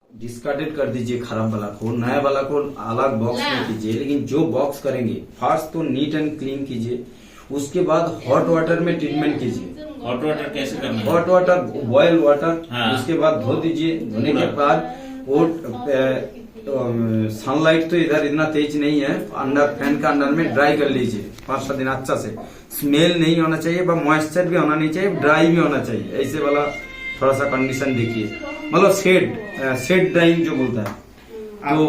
Discarded कर दीजिए खराब वाला को, नया वाला को अलग बॉक्स में कीजिए। लेकिन जो बॉक्स करेंगे फर्स्ट तो नीट एंड क्लीन कीजिए, उसके बाद हॉट वाटर में ट्रीटमेंट कीजिए। हॉट वाटर कैसे करना है? हॉट वाटर, बॉयल वाटर, हाँ। उसके बाद धो दीजिए। धोने के बाद वो सनलाइट तो इधर इतना तेज नहीं है, अंडर फैन का अंडर में ड्राई कर लीजिए 5-7 दिन अच्छा से। स्मेल नहीं होना चाहिए, मॉइस्चर भी होना नहीं चाहिए, ड्राई भी होना चाहिए। ऐसे वाला थोड़ा सा कंडीशन देखिए, मतलब शेड ड्राइंग जो बोलता है। तो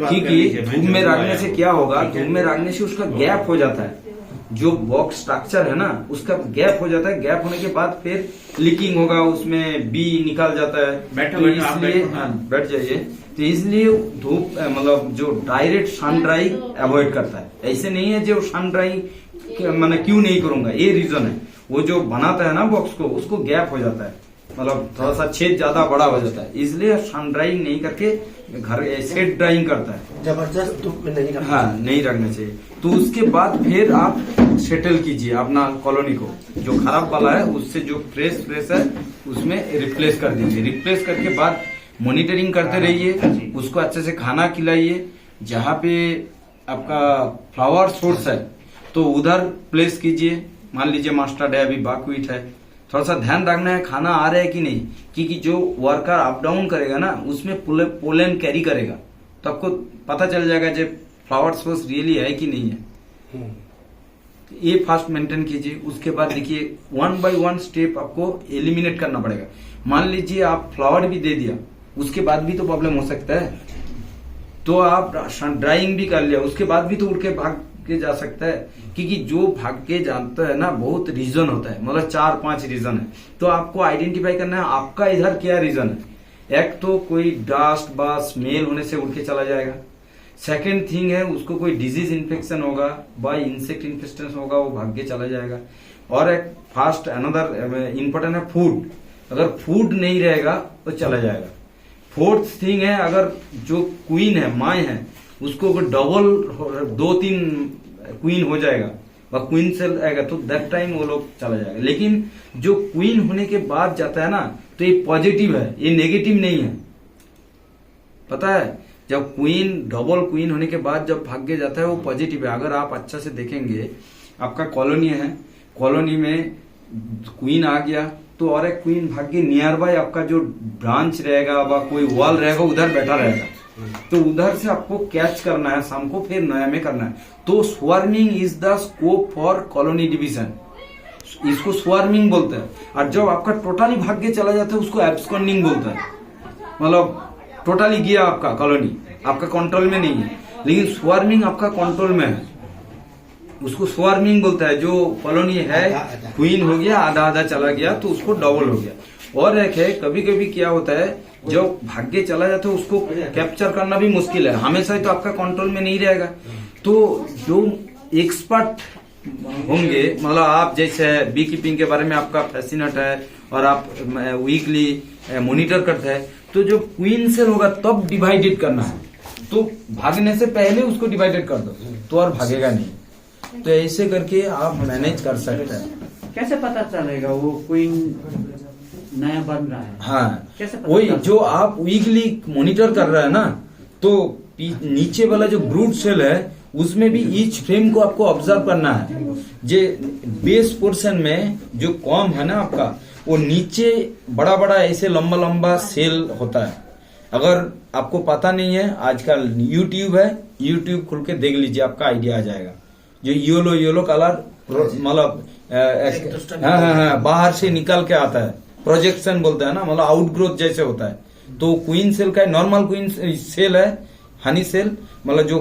क्योंकि धूप में रखने से क्या होगा, धूप में रखने से उसका गैप हो जाता है, जो बॉक्स स्ट्रक्चर है ना उसका गैप हो जाता है। गैप होने के बाद फिर लीकिंग होगा, उसमें बी निकल जाता है। तो इसलिए बैठ जाइए। तो इसलिए धूप मतलब जो डायरेक्ट सन ड्राई अवॉइड करता है। ऐसे नहीं है जो सन ड्राई मैंने क्यों नहीं करूंगा, ये रीजन है। वो जो बनाता है ना बॉक्स को, उसको गैप हो जाता है, मतलब थोड़ा सा छेद ज्यादा बड़ा हो जाता है, इसलिए सन ड्राइंग नहीं करके घर सेट ड्राइंग करता है। जबरदस्त धूप में नहीं रखना। हाँ, नहीं रखना चाहिए। तो उसके बाद फिर आप सेटल कीजिए अपना कॉलोनी को, जो खराब वाला है उससे जो फ्रेश है उसमें रिप्लेस कर दीजिए। रिप्लेस करके बाद मॉनिटरिंग करते रहिए, उसको अच्छे से खाना खिलाइए। जहाँ पे आपका फ्लावर सोर्स है तो उधर प्लेस कीजिए। मान लीजिए मस्टर्ड है, अभी बाकवीट है, थोड़ा सा ध्यान रखना है खाना आ रहा है कि नहीं, क्योंकि जो वर्कर अप डाउन करेगा ना उसमें पोलन कैरी करेगा, तो आपको पता चल जाएगा जो फ्लावर सोर्स रियली है कि नहीं है। ये फास्ट मेंटेन कीजिए। उसके बाद देखिए 1 by 1 स्टेप आपको एलिमिनेट करना पड़ेगा। मान लीजिए आप फ्लावर भी दे दिया, उसके बाद भी तो प्रॉब्लम हो सकता है, तो आप ड्राइंग भी कर लिया, उसके बाद भी तो उड़ के भाग के जा सकता है। क्योंकि जो भाग के जाता है ना बहुत रीजन होता है, मतलब 4-5 रीजन है। तो आपको आइडेंटिफाई करना है आपका इधर क्या रीजन है। एक तो कोई डस्ट बा स्मेल होने से उड़ के चला जाएगा। सेकेंड थिंग है उसको कोई डिजीज इन्फेक्शन होगा, बाय इंसेक्ट इन्फेक्शन होगा, वो भाग के चला जाएगा। और एक फास्ट अनदर इम्पोर्टेंट है फूड, अगर फूड नहीं रहेगा तो चला जाएगा। फोर्थ थिंग है अगर जो क्वीन है, माँ है, उसको डबल 2-3 क्वीन हो जाएगा, वह क्वीन से आएगा तो दैट टाइम वो लोग चला जाएगा। लेकिन जो क्वीन होने के बाद जाता है ना तो ये पॉजिटिव है, ये नेगेटिव नहीं है। पता है, जब क्वीन डबल क्वीन होने के बाद जब भाग के जाता है वो पॉजिटिव है। अगर आप अच्छा से देखेंगे, आपका कॉलोनी है, कॉलोनी में क्वीन आ गया तो और एक क्वीन भाग के नियर बाय आपका जो ब्रांच रहेगा व कोई वॉल रहेगा उधर बैठा रहेगा, तो उधर से आपको कैच करना है, शाम को फिर नया में करना है। तो swarming is the scope for colony division, इसको स्वर्मिंग बोलते हैं। और जब आपका टोटली भाग के चला जाता है उसको एब्सकॉन्डिंग बोलते हैं, मतलब टोटली गया आपका कॉलोनी, आपका कंट्रोल में नहीं है। लेकिन स्वर्मिंग आपका कंट्रोल में है, उसको स्वर्मिंग बोलता है। जो कॉलोनी है क्वीन हो गया, आधा चला गया तो उसको डबल हो गया। और एक है कभी कभी क्या होता है जो भाग्य चला जाता है उसको कैप्चर करना भी मुश्किल है, हमेशा ही तो आपका कंट्रोल में नहीं रहेगा। तो जो एक्सपर्ट होंगे, मतलब आप जैसे बी कीपिंग के बारे में आपका फैसिनेट है और आप वीकली मॉनिटर करते हैं, तो जो क्वीन सेल होगा तब डिवाइडेड करना है। तो भागने से पहले उसको डिवाइडेड कर दो तो और भागेगा नहीं। तो ऐसे करके आप मैनेज कर सकते हैं। कैसे पता चलेगा वो क्वीन नया बन रहा है? हाँ, वही जो आप वीकली मॉनिटर कर रहे हैं ना, तो नीचे वाला जो ब्रूड सेल है उसमें भी ईच फ्रेम को आपको ऑब्जर्व करना है। जे बेस पोर्शन में जो कॉम है ना आपका, वो नीचे बड़ा बड़ा ऐसे लंबा लंबा सेल होता है। अगर आपको पता नहीं है, आजकल यूट्यूब है, यूट्यूब खोल के देख लीजिए, आपका आइडिया आ जाएगा। जो येलो कलर मतलब हाँ बाहर से निकल के आता है, प्रोजेक्शन बोलते हैं ना, मतलब आउटग्रोथ जैसे होता है। तो क्वीन सेल का नॉर्मल क्वीन सेल है, हनी सेल, मतलब जो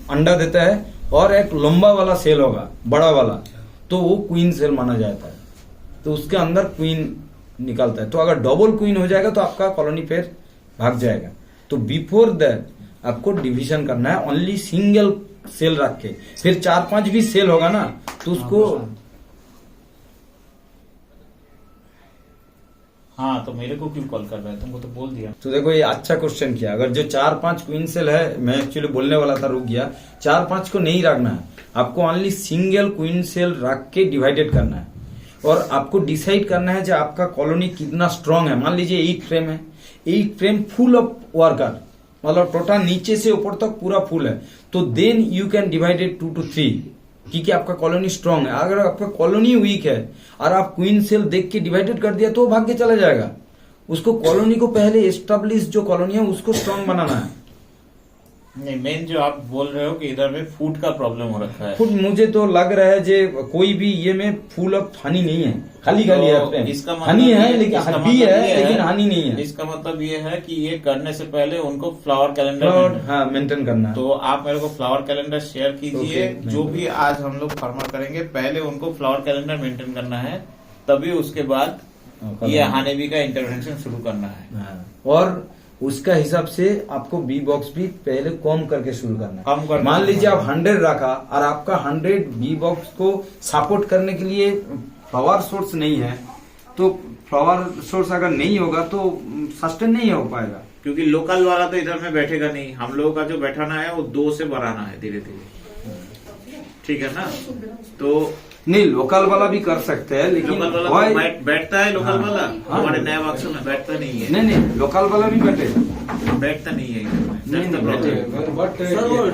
अंडा देता है, और एक लंबा वाला सेल होगा बड़ा वाला, तो वो क्वीन सेल माना जाता है। तो उसके अंदर क्वीन निकलता है। तो अगर डबल क्वीन हो जाएगा तो आपका कॉलोनी फिर भाग जाएगा। तो बिफोर दैट आपको डिवीजन करना है, ओनली सिंगल सेल रख के। फिर 4-5 भी सेल होगा ना तो उसको हाँ, तो मेरे को क्यों कॉल कर रहा है, तुमको तो बोल दिया। तो देखो ये अच्छा क्वेश्चन किया। अगर जो 4-5 क्वीन सेल है, मैं एक्चुअली बोलने वाला था, रुक गया। 4-5 को नहीं रखना है, आपको ओनली सिंगल क्वीन सेल रख के डिवाइडेड करना है। और आपको डिसाइड करना है कि आपका कॉलोनी कितना स्ट्रांग है। मान लीजिए 8 फ्रेम है, 8 फ्रेम फुल ऑफ वर्कर, मतलब टोटल नीचे से ऊपर तक पूरा फुल है, तो then you can divided 2 to 3, क्योंकि आपका कॉलोनी स्ट्रांग है। अगर आपका कॉलोनी वीक है और आप क्वीन सेल देख के डिवाइडेड कर दिया तो वो भाग के चला जाएगा। उसको कॉलोनी को पहले एस्टेब्लिश जो कॉलोनी है उसको स्ट्रांग बनाना है। नहीं, मेन जो आप बोल रहे हो कि इधर में फूड का प्रॉब्लम हो रखा है। फुट मुझे तो लग रहा है जे कोई भी ये में फुल ऑफ हानि नहीं है, खाली खाली है। इसका मतलब हानि है लेकिन इसका हड्डी मतलब है ये लेकिन हानि नहीं है। इसका मतलब ये है कि ये करने से पहले उनको फ्लावर कैलेंडर फ्लावर हाँ मेंटेन करना है। तो आप मेरे को फ्लावर कैलेंडर शेयर कीजिए। Okay, जो भी आज हम लोग फार्मा करेंगे, पहले उनको फ्लावर कैलेंडर मेंटेन करना है, तभी उसके बाद ये हानिबी का इंटरवेंशन शुरू करना है। हाँ, और उसका हिसाब से आपको बी बॉक्स भी पहले कम करके शुरू करना कम है। करके मान लीजिए आप 100 रखा और आपका 100 बी बॉक्स को सपोर्ट करने के लिए फ्लावर सोर्स नहीं है, तो फ्लावर सोर्स अगर नहीं होगा तो सस्टेन नहीं हो पाएगा। क्योंकि लोकल वाला तो इधर में बैठेगा नहीं, हम लोगों का जो बैठाना है वो 2 से बढ़ाना है धीरे धीरे, ठीक है ना। तो नहीं लोकल वाला भी कर सकते हैं लेकिन लोकल वाला why- तो बैठता है, लोकल हाँ, वाला हाँ। हमारे नए बॉक्सों में बैठता नहीं है। नहीं लोकल वाला भी बैठेगा, बैठता नहीं है इधर में। नहीं That's the problem. बैठेगा, बट सर वो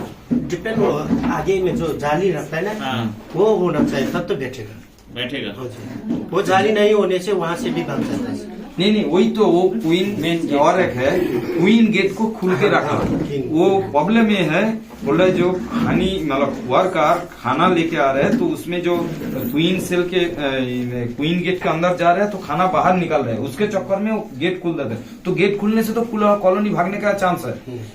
डिपेंड हो, आगे में जो जाली रहता है ना हाँ, वो होना चाहिए तब तो बैठेगा। बैठेगा। हाँ जी। वो जाली नहीं होने से वहाँ से भी भाग जाता है। नहीं वही तो वो क्वीन मेन और एक है, क्वीन गेट को खुल के रखा। वो प्रॉब्लम ये है, बोल रहे जो खानी मतलब वर्कर खाना लेके आ रहे हैं तो उसमें जो क्वीन सेल के क्वीन गेट के अंदर जा रहे हैं तो खाना बाहर निकल रहा है, उसके चक्कर में वो गेट खुल देता है। तो गेट खुलने से तो कॉलोनी भागने का चांस है,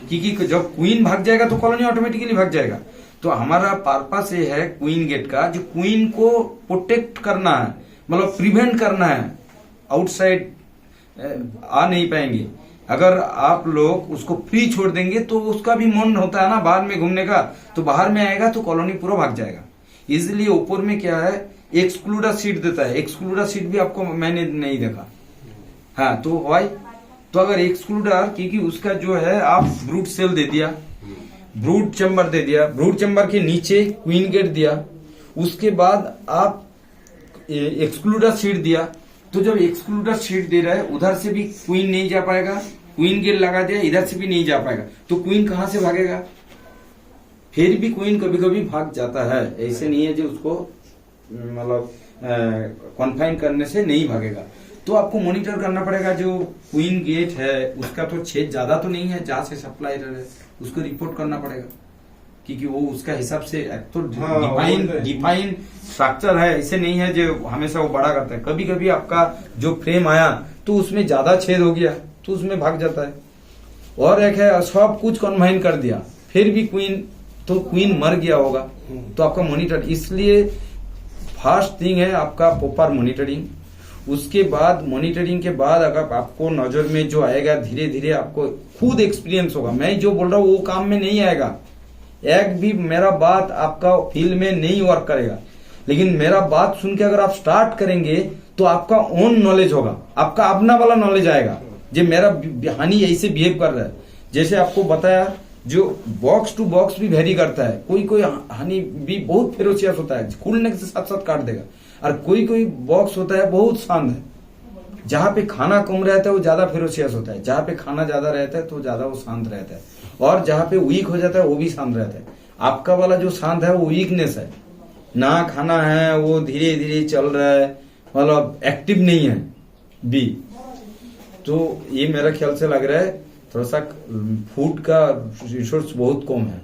क्योंकि जब क्वीन भाग जाएगा तो कॉलोनी ऑटोमेटिकली भाग जाएगा। तो हमारा पर्पस ये है क्वीन गेट का, जो क्वीन को प्रोटेक्ट करना है, मतलब प्रिवेंट करना है, आउटसाइड आ नहीं पाएंगे। अगर आप लोग उसको फ्री छोड़ देंगे तो उसका भी मन होता है ना बाहर में घूमने का, तो बाहर में आएगा तो कॉलोनी पूरा भाग जाएगा। इसलिए ऊपर में क्या है, एक्सक्लूडर सीट देता है। एक्सक्लूडर सीट भी आपको मैंने नहीं देखा। हाँ तो वाई, तो अगर एक्सक्लूडर, क्योंकि उसका जो है आप ब्रूट सेल दे दिया, ब्रूट चैम्बर दे दिया, ब्रूट चैम्बर के नीचे क्वीन गेट दिया, उसके बाद आप एक्सक्लूडर सीट दिया। तो जब एक्सक्लूडर सीट दे रहा है उधर से भी क्वीन नहीं जा पाएगा, क्वीन गेट लगा दिया इधर से भी नहीं जा पाएगा, तो क्वीन कहां से भागेगा? फिर भी क्वीन कभी कभी भाग जाता है, ऐसे नहीं है जो उसको मतलब कॉन्फाइन करने से नहीं भागेगा। तो आपको मॉनिटर करना पड़ेगा, जो क्वीन गेट है उसका तो छेद ज्यादा तो नहीं है जहां से सप्लाई है, उसको रिपोर्ट करना पड़ेगा, क्योंकि वो उसका हिसाब से तो डिफाइन स्ट्रक्चर है, ऐसे नहीं है जो हमेशा वो बड़ा करता है। कभी कभी आपका जो फ्रेम आया तो उसमें ज्यादा छेद हो गया तो उसमें भाग जाता है। और एक है सब कुछ कन्फाइन कर दिया फिर भी क्वीन मर गया होगा, तो आपका मॉनिटर, इसलिए फर्स्ट थिंग है आपका प्रॉपर मॉनिटरिंग। उसके बाद मॉनिटरिंग के बाद अगर आपको नजर में जो आएगा धीरे धीरे आपको खुद एक्सपीरियंस होगा। मैं जो बोल रहा हूँ वो काम में नहीं आएगा, एक भी मेरा बात आपका फील्ड में नहीं वर्क करेगा, लेकिन मेरा बात सुन के अगर आप स्टार्ट करेंगे तो आपका ओन नॉलेज होगा, आपका अपना वाला नॉलेज आएगा। जो मेरा हानि ऐसे बिहेव कर रहा है, जैसे आपको बताया, जो बॉक्स टू बॉक्स भी वेरी करता है। कोई हानि भी बहुत फेरोशियस होता है, खुलने के साथ साथ काट देगा, और कोई बॉक्स होता है बहुत शांत है। जहां पे खाना कम रहता है वो ज्यादा फेरोशियस होता है, जहां पे खाना ज्यादा रहता है तो ज्यादा वो शांत रहता है, और जहां पे वीक हो जाता है वो भी शांत रहता है। आपका वाला जो शांत है वो वीकनेस है, ना खाना है, वो धीरे धीरे चल रहा है, मतलब एक्टिव नहीं है बी। तो ये मेरा ख्याल से लग रहा है थोड़ा सा फूड का रिसोर्स बहुत कम है।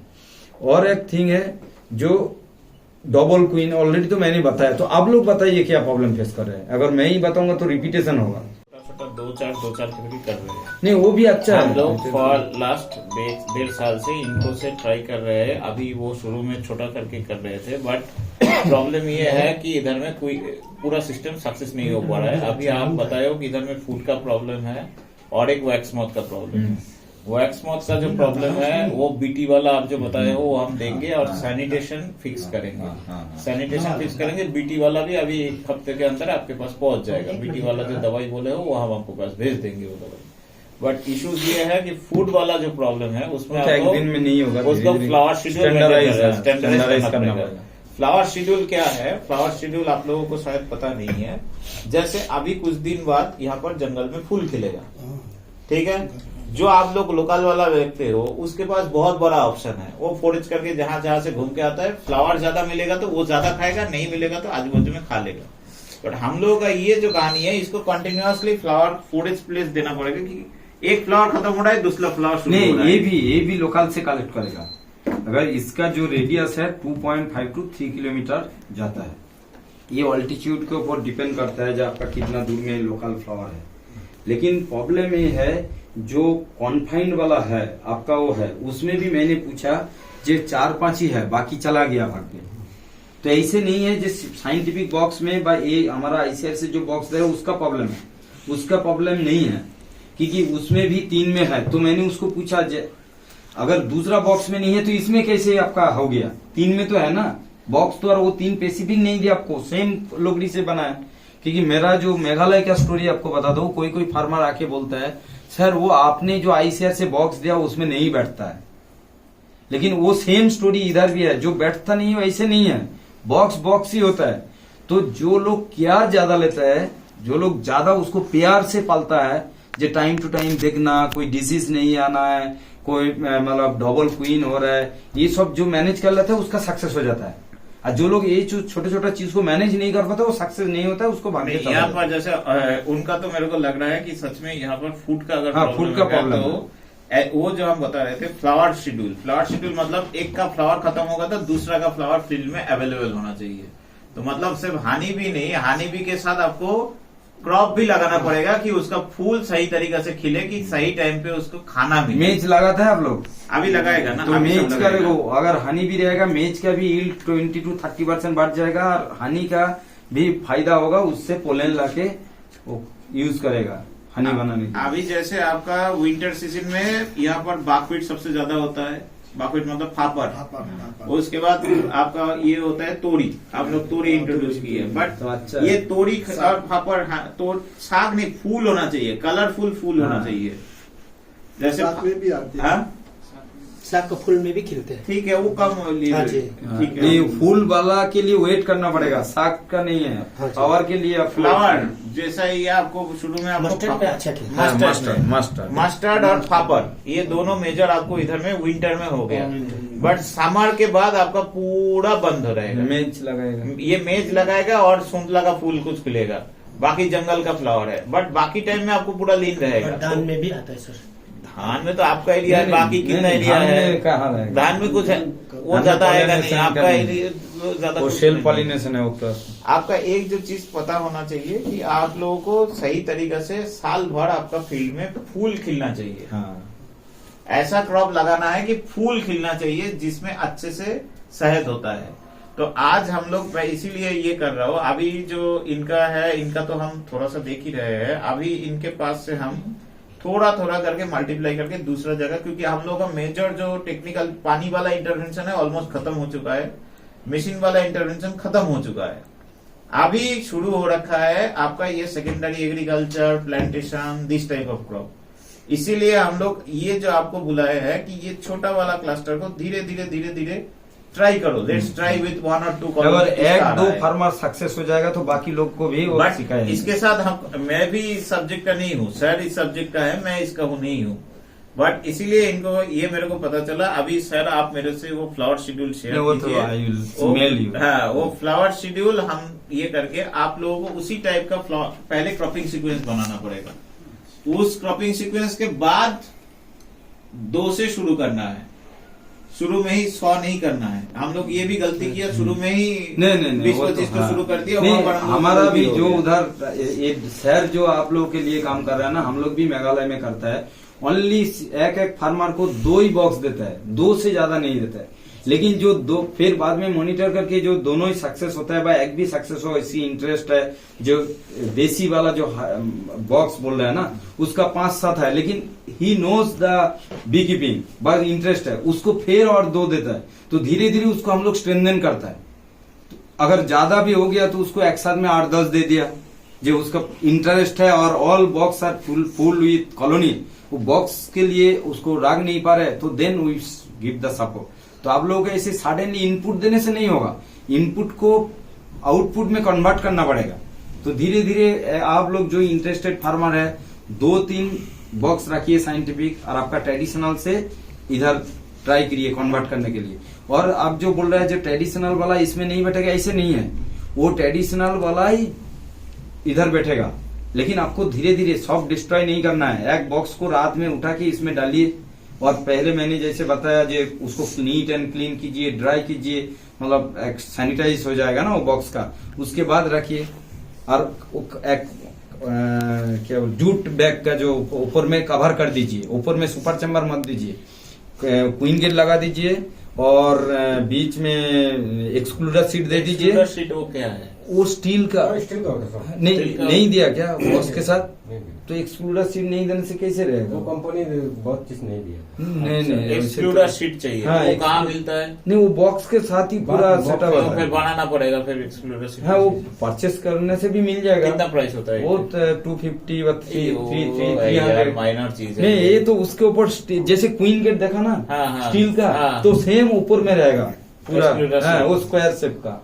और एक थिंग है जो डबल क्वीन, ऑलरेडी तो मैंने बताया, तो आप लोग बताइए क्या प्रॉब्लम फेस कर रहे हैं। अगर मैं ही बताऊंगा तो रिपीटेशन होगा। छोटा दो चार करके कर रहे हैं। नहीं वो भी अच्छा हम है, लोग फॉर लास्ट 1.5 साल से इनको से ट्राई कर रहे हैं। अभी वो शुरू में छोटा करके कर रहे थे, बट प्रॉब्लम ये है कि इधर में कोई पूरा सिस्टम सक्सेस नहीं हो पा रहा है। अभी आप बताए हो कि इधर में फूड का प्रॉब्लम है और एक वैक्स माउथ का प्रॉब्लम है। वैक्स माउथ का जो प्रॉब्लम है वो बीटी वाला आप जो बताए हो वो हम देंगे, और सैनिटेशन फिक्स करेंगे। सैनिटेशन फिक्स करेंगे, बीटी वाला भी अभी 1 हफ्ते के अंदर आपके पास पहुंच जाएगा। बीटी वाला जो दवाई बोले हो वो हम आपको पास भेज देंगे वो दवाई। बट इश्यूज ये है कि फूड वाला जो प्रॉब्लम है उसमें एक दिन में नहीं होगा, उसको फ्लावर शेड्यूल स्टैंडर्डाइज करना पड़ेगा। फ्लावर शेड्यूल क्या है? फ्लावर शेड्यूल आप लोगों को शायद पता नहीं है। जैसे अभी कुछ दिन बाद यहाँ पर जंगल में फूल खिलेगा, ठीक है। जो आप लोग लोकल वाला देखते हो उसके पास बहुत बड़ा ऑप्शन है, वो फोरेज करके जहां जहां से घूम के आता है, फ्लावर ज्यादा मिलेगा तो वो ज्यादा खाएगा, नहीं मिलेगा तो आजू बाजू में खा लेगा। बट हम लोगों का ये जो कहानी है, इसको कंटिन्यूअसली फ्लावर फोरेज प्लेस देना पड़ेगा कि एक फ्लावर खत्म हो रहा है दूसरा फ्लावर शुरू हो रहा है। ये भी लोकल से कलेक्ट करेगा। अगर इसका जो रेडियस है 2.5 to 3 किलोमीटर जाता है, ये ऑल्टीट्यूड के ऊपर डिपेंड करता है जो आपका कितना दूर में लोकल फ्लावर है। लेकिन प्रॉब्लम ये है जो कॉन्फाइंड वाला है आपका वो है, उसमें भी मैंने पूछा जो 4-5 ही है, बाकी चला गया भाग के। तो ऐसे नहीं है जो साइंटिफिक बॉक्स में ये हमारा आईसीआर से जो बॉक्स है उसका प्रॉब्लम है, उसका प्रॉब्लम नहीं है, क्योंकि उसमें भी 3 में है। तो मैंने उसको पूछा अगर दूसरा बॉक्स में नहीं है तो इसमें कैसे आपका हो गया, 3 में तो है ना बॉक्स। तो और वो 3 स्पेसिफिक नहीं दिया आपको, सेम लोगड़ी से बना है। क्योंकि मेरा जो मेघालय का स्टोरी आपको बता दो, कोई फार्मर आके बोलता है सर वो आपने जो आईसीआर से बॉक्स दिया उसमें नहीं बैठता है, लेकिन वो सेम स्टोरी इधर भी है, जो बैठता नहीं है वैसे नहीं है, बॉक्स ही होता है। तो जो लोग क्या ज्यादा लेता है, जो लोग ज्यादा उसको प्यार से पालता है, जो टाइम टू टाइम देखना, कोई डिजीज नहीं आना है, कोई मतलब डबल क्वीन हो रहा है, ये सब जो मैनेज कर लेता है उसका सक्सेस हो जाता है। और जो लोग ये छोटे छोटा चीज को मैनेज नहीं कर पाते वो सक्सेस नहीं होता है, उसको भाग के यहाँ पर जैसे उनका तो मेरे को लग रहा है कि सच में यहाँ पर फूड का अगर फूड का प्रॉब्लम तो वो जो हम बता रहे थे फ्लावर शेड्यूल मतलब एक का फ्लावर खत्म होगा तो दूसरा का फ्लावर फील्ड में अवेलेबल होना चाहिए। तो मतलब सिर्फ हानी भी नहीं, हानी भी के साथ आपको क्रॉप भी लगाना पड़ेगा कि उसका फूल सही तरीके से खिले, कि सही टाइम पे उसको खाना भी। मेज लगाता है आप लोग अभी लगाएगा ना, तो मेज का देखो अगर हनी भी रहेगा, मेज का भी यील्ड 20 to 30% बढ़ जाएगा, और हनी का भी फायदा होगा, उससे पोलन लाके वो यूज करेगा हनी बनाने के। अभी जैसे आपका विंटर सीजन में यहाँ पर बाकवीट सबसे ज्यादा होता है, बाकवीट मतलब फापर। उसके बाद आपका ये होता है तोरी, आप लोग तोरी इंट्रोड्यूस की है, बट तो अच्छा ये तोरी और फापर तो साग नहीं, फूल होना चाहिए, कलरफुल फूल होना चाहिए। जैसे भी आती है। हाँ? साग का फूल में भी खिलते हैं। ठीक है, वो कम हाँ जी। ठीक है। नहीं, फूल वाला के लिए वेट करना पड़ेगा, साग का नहीं है। हाँ जी। फ्लावर के लिए फ्लावर जैसा ये आपको शुरू में आपको मस्टर्ड पे अच्छा खिलता है। मस्टर्ड और फापर, ये दोनों मेजर आपको इधर में विंटर में हो गया, बट समर के बाद आपका पूरा बंद हो रहेगा। मेज लगाएगा, ये मेज लगाएगा और सुंतला का फूल कुछ खिलेगा, बाकी जंगल का फ्लावर है, बट बाकी टाइम में आपको पूरा लीन रहेगा। धान में भी आता है सर। धान में तो आपका एरिया है, बाकी कितना एरिया है, कहाँ रहेगा? धान में कुछ है वो ज्यादा आएगा नहीं, आपका एरिया ज्यादा वो सेल पॉलिनेशन है वो तो। आपका एक जो चीज पता होना चाहिए कि आप लोगों को सही तरीके से साल भर आपका फील्ड में फूल खिलना चाहिए। हाँ, ऐसा क्रॉप लगाना है कि फूल खिलना चाहिए जिसमें अच्छे से शहद होता है। तो आज हम लोग, मैं इसीलिए ये कर रहा हूँ, अभी जो इनका है, इनका तो हम थोड़ा सा देख ही रहे हैं, अभी इनके पास से हम थोड़ा थोड़ा करके मल्टीप्लाई करके दूसरा जगह, क्योंकि हम लोग का मेजर जो टेक्निकल पानी वाला इंटरवेंशन है ऑलमोस्ट खत्म हो चुका है, मशीन वाला इंटरवेंशन खत्म हो चुका है, अभी शुरू हो रखा है आपका ये secondary agriculture, plantation, this type of crop. इसीलिए हम लोग ये जो आपको बुलाया है कि ये छोटा वाला क्लस्टर को धीरे धीरे ट्राई करो, लेट्स ट्राई विथ 1 or 2 अगर 1-2 फार्मर सक्सेस हो जाएगा तो बाकी लोग को भी वो बट सिखाएंगे। इसके साथ मैं भी इस सब्जेक्ट का नहीं हूँ, सर इस सब्जेक्ट का है, मैं इसका हूँ नहीं हूँ, बट इसीलिए इनको ये मेरे को पता चला। अभी सर आप मेरे से वो फ्लावर शेड्यूल शेयर कीजिए, हाँ वो फ्लावर शेड्यूल हम ये करके आप लोगों को उसी टाइप का पहले क्रॉपिंग सीक्वेंस बनाना पड़ेगा, उस क्रॉपिंग सीक्वेंस के बाद 2 से शुरू करना है, शुरू में ही 100 नहीं करना है। हम लोग ये भी गलती किया, शुरू में ही 20-25 को शुरू कर दिया। हमारा भी जो उधर शहर जो आप लोगों के लिए काम कर रहा है ना, हम लोग भी मेघालय में करता है, ओनली एक फार्मर को 2 ही बॉक्स देता है, 2 से ज्यादा नहीं देता है। लेकिन जो 2 फिर बाद में मॉनिटर करके जो दोनों ही सक्सेस होता है, भाई एक भी सक्सेस हो इसी इंटरेस्ट है। जो देसी वाला जो बॉक्स बोल रहा है ना, उसका 5-7 है, लेकिन he knows the bee keeping, बस इंटरेस्ट है, उसको फिर और 2 देता है। तो धीरे धीरे उसको हम लोग स्ट्रेंथन करता है। अगर ज्यादा भी हो गया तो उसको एक साथ में 8-10 दे दिया, जो उसका इंटरेस्ट है, और all box are full with colony, वो बॉक्स के लिए उसको राग नहीं पा रहे, तो then we give the support. तो आप लोगों को ऐसे सडनली इनपुट देने से नहीं होगा, इनपुट को आउटपुट में कन्वर्ट करना पड़ेगा। तो धीरे धीरे आप लोग जो इंटरेस्टेड फार्मर है, 2-3 बॉक्स रखिए साइंटिफिक और आपका ट्रेडिशनल से इधर ट्राई करिए कन्वर्ट करने के लिए। और आप जो बोल रहे हैं जो ट्रेडिशनल वाला इसमें नहीं बैठेगा, ऐसे नहीं है, वो ट्रेडिशनल वाला ही इधर बैठेगा, लेकिन आपको धीरे धीरे सॉफ्ट डिस्ट्रॉय नहीं करना है। एक बॉक्स को रात में उठा के इसमें डालिए और पहले मैंने जैसे बताया जो उसको नीट एंड क्लीन कीजिए, ड्राई कीजिए, मतलब सैनिटाइज हो जाएगा ना वो बॉक्स का, उसके बाद रखिए। और एक क्या जूट बैग का जो ऊपर में कवर कर दीजिए, ऊपर में सुपर चैम्बर मत दीजिए, क्वीन गेट लगा दीजिए और बीच में एक्सक्लूडर सीट दे दीजिए। एक्सक्लूडर सीट वो क्या है? वो स्टील का नहीं दिया क्या बॉक्स के साथ? नहीं। तो एक्सक्लूडर सीट नहीं देने से कैसे रहेगा? वो कंपनी बहुत चीज नहीं दिया। नहीं एक्सक्लूडर सीट चाहिए। हाँ, वो कहाँ मिलता है? नहीं, वो बॉक्स के साथ ही पूरा सेटअप तो है। फिर बनाना पड़ेगा फिर एक्सक्लूडर सीट। हाँ, वो परचेस करने से भी मिल जाएगा। कितना प्राइस होता है? वो 250 यार माइनर चीज है। नहीं, ये तो उसके ऊपर जैसे क्वीन गेट देखा ना, हाँ, स्टील का, हाँ। तो सेम ऊपर में रहेगा पूरा, Excluder हाँ, seat। वो स्क्वायर शेप का।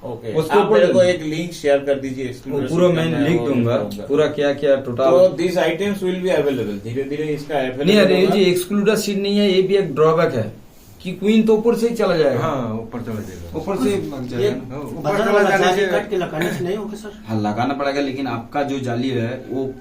ओके, उसके आप मेरे ऊपर को एक लिंक शेयर कर दीजिए वो एक्सक्लूसिव पूरा का, मैं वो लिख दूंगा, करूंगा। पूरा क्या क्या तो total. This items will be available, धीरे धीरे इसका नहीं, अवेलेबल अरे ये जो एक्सक्लूडर सीट नहीं है, ये भी एक ड्रॉबैक है कि क्वीन तो ऊपर से ही चला जाएगा। हाँ, ऊपर चला जाएगा। ऊपर से लग ये जाएगा। ऊपर बदल चला वाला जाने जाली से कट के लगाने से नहीं होगा सर? हाँ, लगाना पड़ेगा, लेकिन आपका जो जाली है वो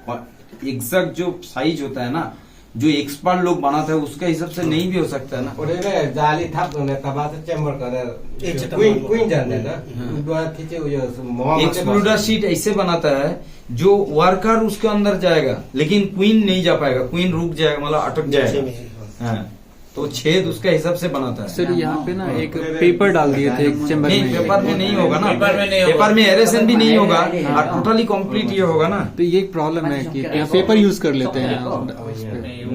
एग्जैक्ट जो साइज होता है ना, जो एक्सपर्ट लोग बनाते हैं उसके हिसाब से नहीं भी हो सकता है ना। और ये जाली थाप ने तबा से चेंबर कर एक से क्वीन तमाम क्वीन जानते हैं हाँ। ना, द्वारा खींचे हुए मोहम्मद के एक्सक्लूडर पास। सीट ऐसे बनाता है जो वर्कर उसके अंदर जाएगा, लेकिन क्वीन नहीं जा पाएगा, क्वीन रुक जाएगा, मतलब अटक नीचे जाएगा। में। हाँ, तो छेद उसके हिसाब से बनाता है। सर यहाँ पे ना एक पेपर डाल दिए थे एक चैम्बर नहीं, में, पेपर में नहीं होगा ना, पेपर में नहीं होगा। पेपर में एरेशन भी नहीं होगा और टोटली कंप्लीट ये होगा ना। तो ये एक प्रॉब्लम है कि यहाँ पेपर यूज कर लेते हैं उस पे। नहीं, वो